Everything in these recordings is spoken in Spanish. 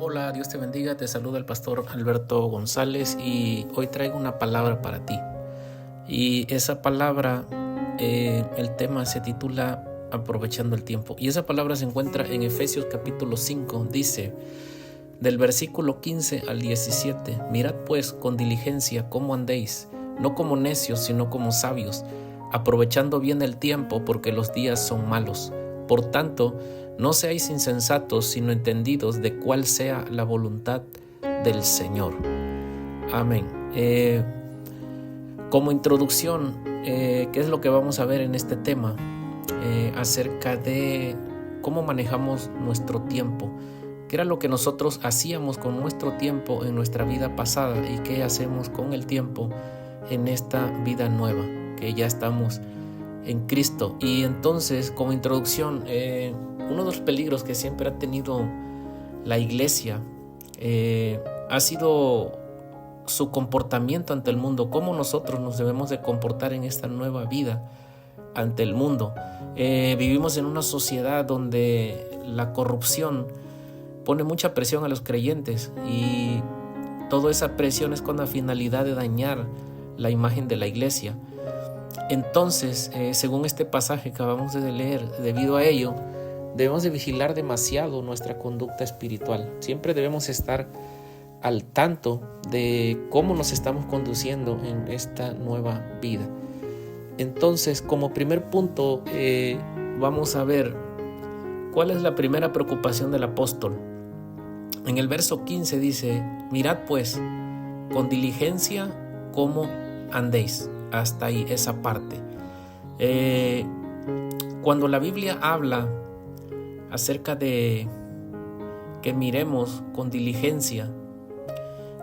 Hola, Dios te bendiga, te saluda el pastor Alberto González y hoy traigo una palabra para ti. Y esa palabra, el tema se titula Aprovechando el tiempo. Y esa palabra se encuentra en Efesios capítulo 5, dice, del versículo 15 al 17, mirad pues con diligencia cómo andéis, no como necios, sino como sabios, aprovechando bien el tiempo porque los días son malos. Por tanto, no seáis insensatos, sino entendidos de cuál sea la voluntad del Señor. Amén. Como introducción, ¿qué es lo que vamos a ver en este tema? Acerca de cómo manejamos nuestro tiempo. ¿Qué era lo que nosotros hacíamos con nuestro tiempo en nuestra vida pasada y qué hacemos con el tiempo en esta vida nueva, que ya estamos en Cristo? Y entonces, como introducción, uno de los peligros que siempre ha tenido la iglesia ha sido su comportamiento ante el mundo, cómo nosotros nos debemos de comportar en esta nueva vida ante el mundo. Vivimos en una sociedad donde la corrupción pone mucha presión a los creyentes y toda esa presión es con la finalidad de dañar la imagen de la iglesia. Entonces, según este pasaje que acabamos de leer, debido a ello, debemos de vigilar demasiado nuestra conducta espiritual. Siempre debemos estar al tanto de cómo nos estamos conduciendo en esta nueva vida. Entonces, como primer punto, vamos a ver cuál es la primera preocupación del apóstol. En el verso 15 dice, mirad pues con diligencia cómo andéis. Hasta ahí, esa parte. Cuando la Biblia habla acerca de que miremos con diligencia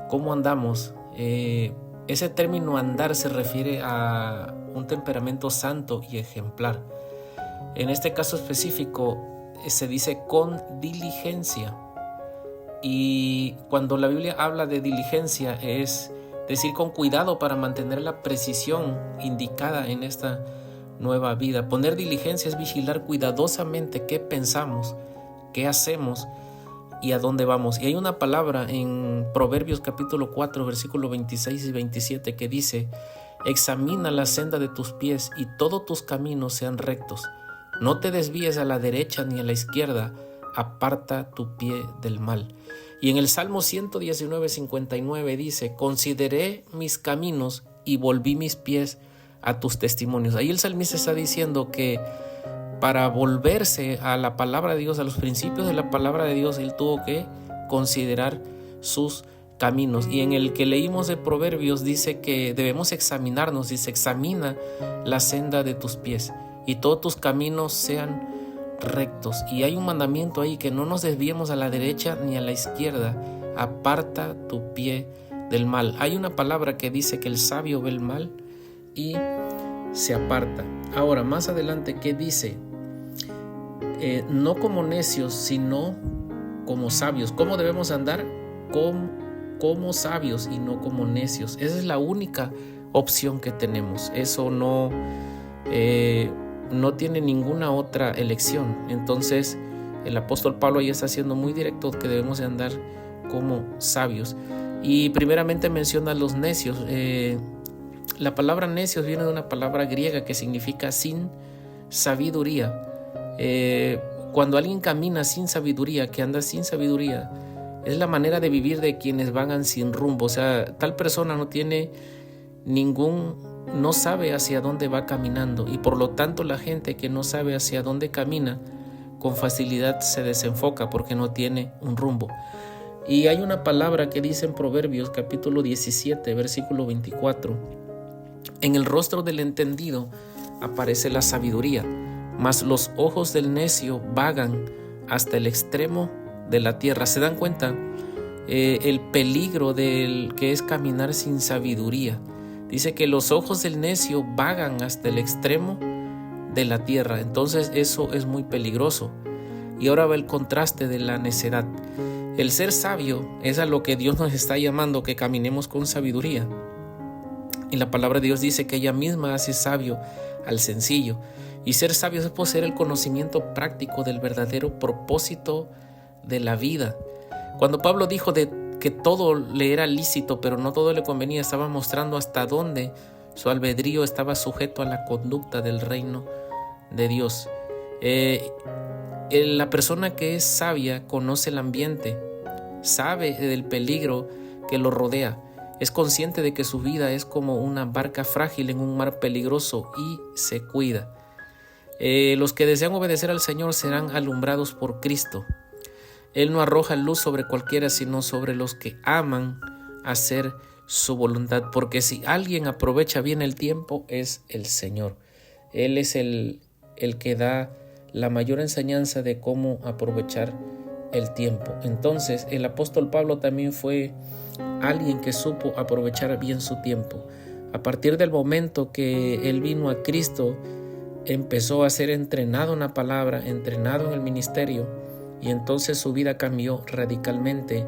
cómo andamos, ese término andar se refiere a un temperamento santo y ejemplar. En este caso específico se dice con diligencia, y cuando la Biblia habla de diligencia es decir con cuidado para mantener la precisión indicada en esta nueva vida. Poner diligencia es vigilar cuidadosamente qué pensamos, qué hacemos y a dónde vamos. Y hay una palabra en Proverbios capítulo 4, versículo 26 y 27 que dice, examina la senda de tus pies y todos tus caminos sean rectos. No te desvíes a la derecha ni a la izquierda, aparta tu pie del mal. Y en el Salmo 119, 59 dice, consideré mis caminos y volví mis pies a tus testimonios. Ahí el salmista está diciendo que para volverse a la palabra de Dios, a los principios de la palabra de Dios, él tuvo que considerar sus caminos. Y en el que leímos de Proverbios dice que debemos examinarnos, dice, examina la senda de tus pies y todos tus caminos sean rectos. Y hay un mandamiento ahí, que no nos desviemos a la derecha ni a la izquierda, aparta tu pie del mal. Hay una palabra que dice que el sabio ve el mal y se aparta. Ahora, más adelante, ¿qué dice? No como necios, sino como sabios. ¿Cómo debemos andar? Como sabios y no como necios. Esa es la única opción que tenemos. Eso no tiene ninguna otra elección. Entonces el apóstol Pablo ahí está siendo muy directo que debemos de andar como sabios. Y primeramente menciona a los necios. La palabra necios viene de una palabra griega que significa sin sabiduría. Cuando alguien camina sin sabiduría, que anda sin sabiduría, es la manera de vivir de quienes vagan sin rumbo. O sea, tal persona no sabe hacia dónde va caminando, y por lo tanto la gente que no sabe hacia dónde camina con facilidad se desenfoca porque no tiene un rumbo. Y hay una palabra que dice en Proverbios capítulo 17 versículo 24, en el rostro del entendido aparece la sabiduría, mas los ojos del necio vagan hasta el extremo de la tierra. ¿Se dan cuenta el peligro del que es caminar sin sabiduría? Dice que los ojos del necio vagan hasta el extremo de la tierra. Entonces eso es muy peligroso. Y ahora va el contraste de la necedad. El ser sabio es a lo que Dios nos está llamando, que caminemos con sabiduría. Y la palabra de Dios dice que ella misma hace sabio al sencillo. Y ser sabio es poseer el conocimiento práctico del verdadero propósito de la vida. Cuando Pablo dijo de que todo le era lícito, pero no todo le convenía, estaba mostrando hasta dónde su albedrío estaba sujeto a la conducta del reino de Dios. La persona que es sabia conoce el ambiente, sabe del peligro que lo rodea, es consciente de que su vida es como una barca frágil en un mar peligroso y se cuida. Los que desean obedecer al Señor serán alumbrados por Cristo. Él no arroja luz sobre cualquiera, sino sobre los que aman hacer su voluntad, porque si alguien aprovecha bien el tiempo es el Señor. Él es el que da la mayor enseñanza de cómo aprovechar el tiempo. Entonces, el apóstol Pablo también fue alguien que supo aprovechar bien su tiempo. A partir del momento que él vino a Cristo, empezó a ser entrenado en la palabra, entrenado en el ministerio, y entonces su vida cambió radicalmente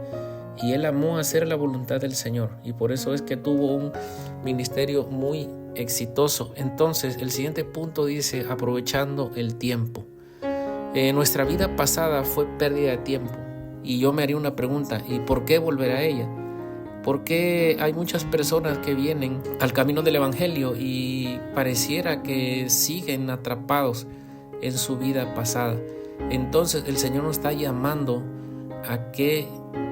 y él amó hacer la voluntad del Señor, y por eso es que tuvo un ministerio muy exitoso. Entonces, el siguiente punto dice: aprovechando el tiempo. Nuestra vida pasada fue pérdida de tiempo, y yo me haría una pregunta: ¿y por qué volver a ella? Porque hay muchas personas que vienen al camino del Evangelio y pareciera que siguen atrapados en su vida pasada. Entonces el Señor nos está llamando a que,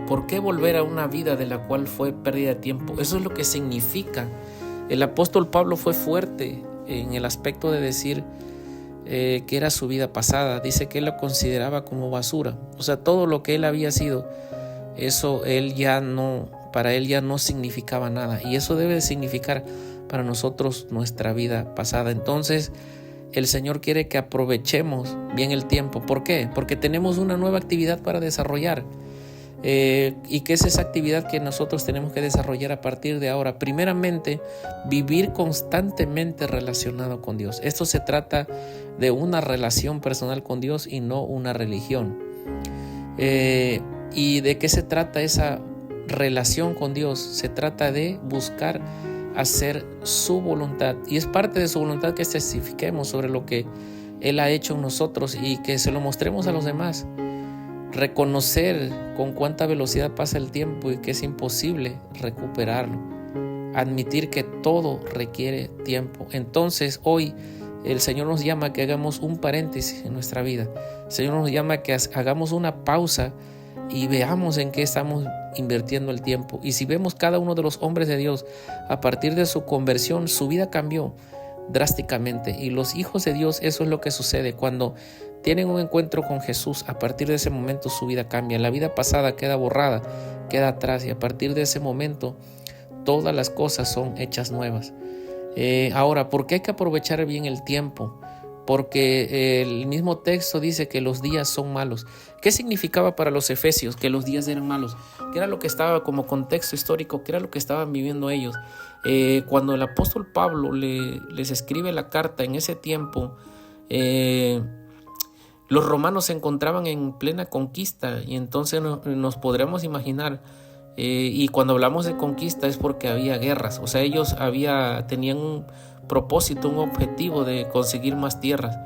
¿por qué volver a una vida de la cual fue pérdida de tiempo? Eso es lo que significa. El apóstol Pablo fue fuerte en el aspecto de decir que era su vida pasada. Dice que él lo consideraba como basura. O sea, todo lo que él había sido, eso para él ya no significaba nada, y eso debe de significar para nosotros nuestra vida pasada. Entonces el Señor quiere que aprovechemos bien el tiempo. ¿Por qué? Porque tenemos una nueva actividad para desarrollar. ¿Y qué es esa actividad que nosotros tenemos que desarrollar a partir de ahora? Primeramente, vivir constantemente relacionado con Dios. Esto se trata de una relación personal con Dios y no una religión. ¿Y de qué se trata esa relación con Dios? Se trata de buscar hacer su voluntad, y es parte de su voluntad que testifiquemos sobre lo que Él ha hecho en nosotros y que se lo mostremos a los demás. Reconocer con cuánta velocidad pasa el tiempo y que es imposible recuperarlo. Admitir que todo requiere tiempo. Entonces hoy el Señor nos llama a que hagamos un paréntesis en nuestra vida. El Señor nos llama a que hagamos una pausa y veamos en qué estamos invirtiendo el tiempo. Y si vemos cada uno de los hombres de Dios, a partir de su conversión, su vida cambió drásticamente. Y los hijos de Dios, eso es lo que sucede. Cuando tienen un encuentro con Jesús, a partir de ese momento su vida cambia. La vida pasada queda borrada, queda atrás, y a partir de ese momento todas las cosas son hechas nuevas. Ahora, ¿por qué hay que aprovechar bien el tiempo? Porque el mismo texto dice que los días son malos. ¿Qué significaba para los efesios que los días eran malos? ¿Qué era lo que estaba como contexto histórico? ¿Qué era lo que estaban viviendo ellos? Cuando el apóstol Pablo les escribe la carta en ese tiempo, los romanos se encontraban en plena conquista, y entonces nos podremos imaginar, y cuando hablamos de conquista es porque había guerras. O sea, ellos tenían un propósito, un objetivo de conseguir más tierras,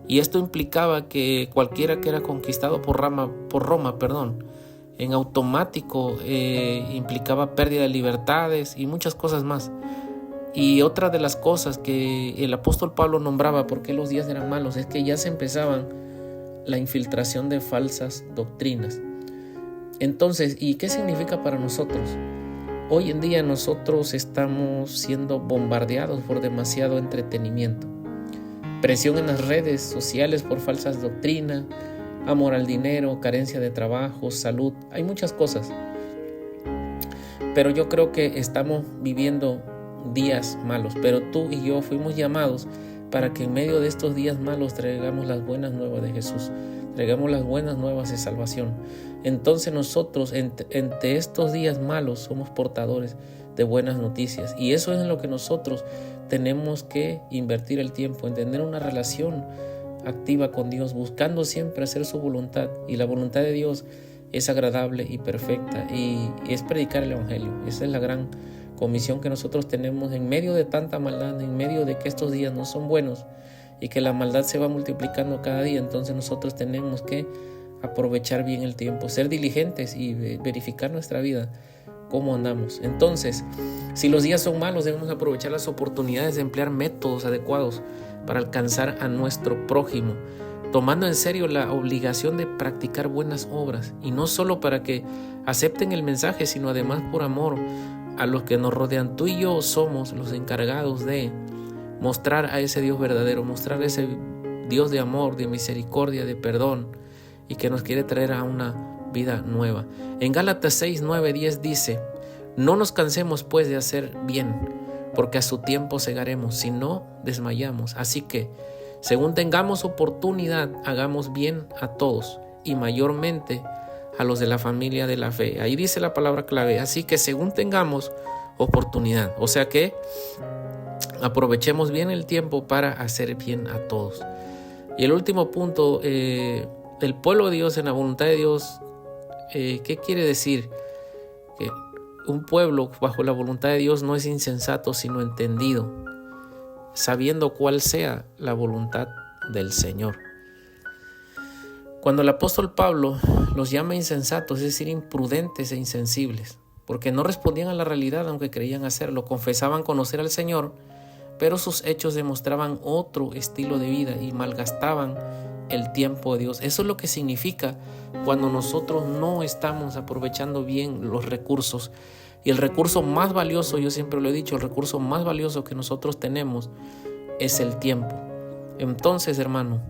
y esto implicaba que cualquiera que era conquistado por Roma, en automático implicaba pérdida de libertades y muchas cosas más. Y otra de las cosas que el apóstol Pablo nombraba por qué los días eran malos es que ya se empezaban la infiltración de falsas doctrinas. Entonces, ¿y qué significa para nosotros? Hoy en día nosotros estamos siendo bombardeados por demasiado entretenimiento, presión en las redes sociales por falsas doctrinas, amor al dinero, carencia de trabajo, salud. Hay muchas cosas, pero yo creo que estamos viviendo días malos. Pero tú y yo fuimos llamados para que en medio de estos días malos traigamos las buenas nuevas de Jesús, traigamos las buenas nuevas de salvación. Entonces nosotros entre estos días malos somos portadores de buenas noticias, y eso es en lo que nosotros tenemos que invertir el tiempo, en tener una relación activa con Dios, buscando siempre hacer su voluntad. Y la voluntad de Dios es agradable y perfecta, y es predicar el Evangelio. Esa es la gran comisión que nosotros tenemos en medio de tanta maldad, en medio de que estos días no son buenos y que la maldad se va multiplicando cada día. Entonces nosotros tenemos que aprovechar bien el tiempo, ser diligentes y verificar nuestra vida, cómo andamos. Entonces, si los días son malos, debemos aprovechar las oportunidades de emplear métodos adecuados para alcanzar a nuestro prójimo, tomando en serio la obligación de practicar buenas obras, y no solo para que acepten el mensaje, sino además por amor a los que nos rodean. Tú y yo somos los encargados de mostrar a ese Dios verdadero, mostrar a ese Dios de amor, de misericordia, de perdón, y que nos quiere traer a una vida nueva. En Gálatas 6, 9, 10 dice: no nos cansemos pues de hacer bien, porque a su tiempo segaremos, si no desmayamos. Así que, según tengamos oportunidad, hagamos bien a todos, y mayormente a los de la familia de la fe. Ahí dice la palabra clave: así que según tengamos oportunidad. O sea que aprovechemos bien el tiempo para hacer bien a todos. Y el último punto, el pueblo de Dios en la voluntad de Dios. ¿Qué quiere decir? Que un pueblo bajo la voluntad de Dios no es insensato, sino entendido, sabiendo cuál sea la voluntad del Señor. Cuando el apóstol Pablo los llama insensatos, es decir, imprudentes e insensibles, porque no respondían a la realidad aunque creían hacerlo, confesaban conocer al Señor, pero sus hechos demostraban otro estilo de vida y malgastaban el tiempo de Dios. Eso es lo que significa cuando nosotros no estamos aprovechando bien los recursos. Y el recurso más valioso, yo siempre lo he dicho, el recurso más valioso que nosotros tenemos es el tiempo. Entonces, hermano,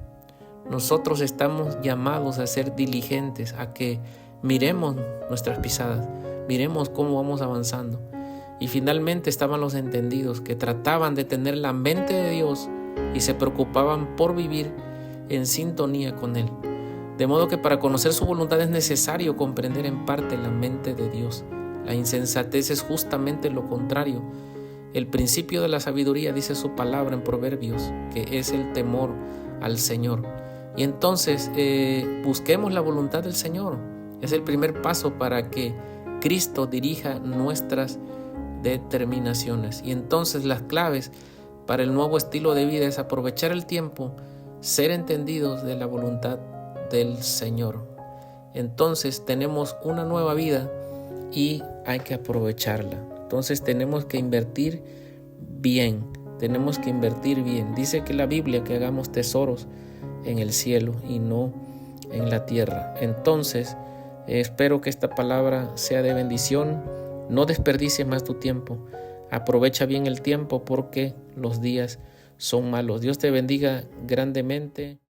nosotros estamos llamados a ser diligentes, a que miremos nuestras pisadas, miremos cómo vamos avanzando. Y finalmente estaban los entendidos, que trataban de tener la mente de Dios y se preocupaban por vivir en sintonía con Él. De modo que para conocer su voluntad es necesario comprender en parte la mente de Dios. La insensatez es justamente lo contrario. El principio de la sabiduría, dice su palabra en Proverbios, que es el temor al Señor. Y entonces busquemos la voluntad del Señor. Es el primer paso para que Cristo dirija nuestras determinaciones. Y entonces las claves para el nuevo estilo de vida es aprovechar el tiempo, ser entendidos de la voluntad del Señor. Entonces tenemos una nueva vida y hay que aprovecharla. Entonces tenemos que invertir bien, Dice que la Biblia que hagamos tesoros en el cielo y no en la tierra. Entonces espero que esta palabra sea de bendición. No desperdicies más tu tiempo. Aprovecha bien el tiempo porque los días son malos. Dios te bendiga grandemente.